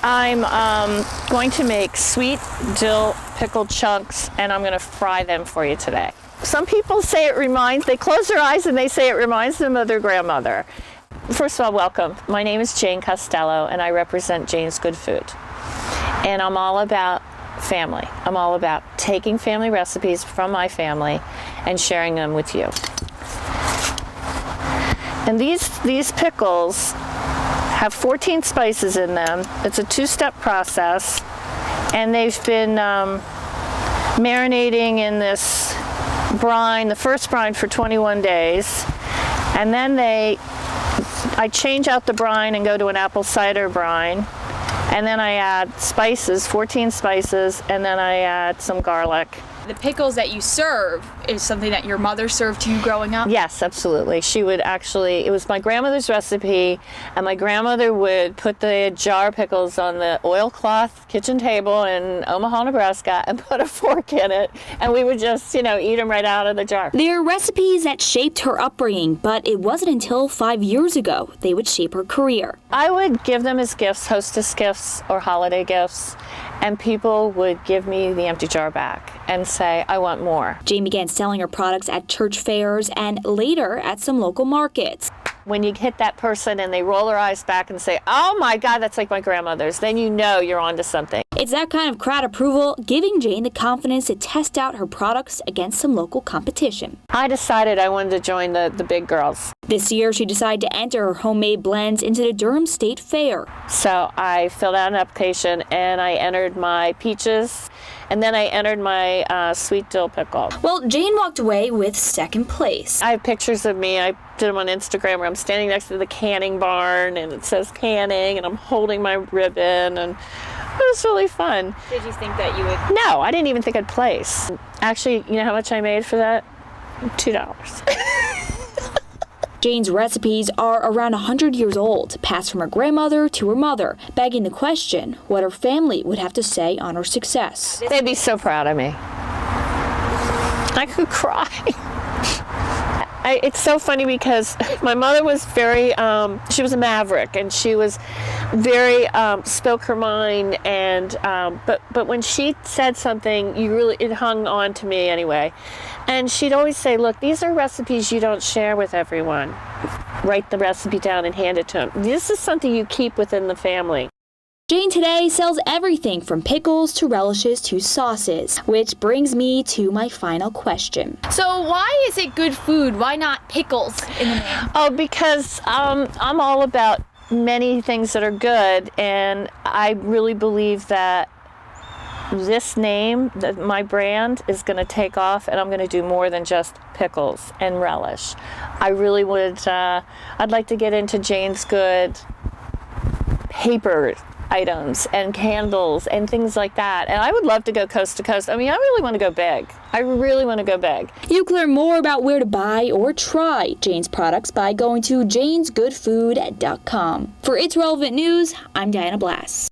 I'm going to make sweet dill pickled chunks, and I'm going to fry them for you today. Some people say they close their eyes and they say it reminds them of their grandmother. First of all, welcome. My name is Jane Costello, and I represent Jane's Good Food. And I'm all about family. I'm all about taking family recipes from my family and sharing them with you. And these pickles have 14 spices in them. It's a two-step process, and they've been marinating in this brine, the first brine, for 21 days. And then I change out the brine and go to an apple cider brine. And then I add spices, 14 spices, and then I add some garlic. The pickles that you serve is something that your mother served to you growing up? Yes, absolutely. She would it was my grandmother's recipe, and my grandmother would put the jar of pickles on the oilcloth kitchen table in Omaha, Nebraska, and put a fork in it, and we would just, eat them right out of the jar. They're recipes that shaped her upbringing, but it wasn't until 5 years ago they would shape her career. I would give them as gifts, hostess gifts or holiday gifts, and people would give me the empty jar back and say, I want more. Jane began selling her products at church fairs and later at some local markets. When you hit that person and they roll their eyes back and say, oh my God, that's like my grandmother's, then you know you're onto something. It's that kind of crowd approval giving Jane the confidence to test out her products against some local competition. I decided I wanted to join the big girls. This year, she decided to enter her homemade blends into the Durham State Fair. So I filled out an application and I entered my peaches, and then I entered my sweet dill pickle. Well, Jane walked away with second place. I have pictures of me. I did them on Instagram where I'm standing next to the canning barn and it says canning and I'm holding my ribbon, and it was really fun. Did you think that you would? No, I didn't even think I'd place. Actually, you know how much I made for that? $2. Jane's recipes are around 100 years old, passed from her grandmother to her mother, begging the question what her family would have to say on her success. They'd be so proud of me. I could cry. It's so funny because my mother was very, she was a maverick, and she was very, spoke her mind, and, but when she said something, it hung on to me anyway. And she'd always say, look, these are recipes you don't share with everyone. Write the recipe down and hand it to them. This is something you keep within the family. Jane today sells everything from pickles to relishes to sauces, which brings me to my final question. So why is it good food? Why not pickles in the name? Oh, because I'm all about many things that are good, and I really believe that this name, my brand, is going to take off, and I'm going to do more than just pickles and relish. I really would, I'd like to get into Jane's Good paper items and candles and things like that. And I would love to go coast to coast. I mean, I really want to go big. I really want to go big. You can learn more about where to buy or try Jane's products by going to janesgoodfood.com. For It's Relevant News, I'm Diana Blass.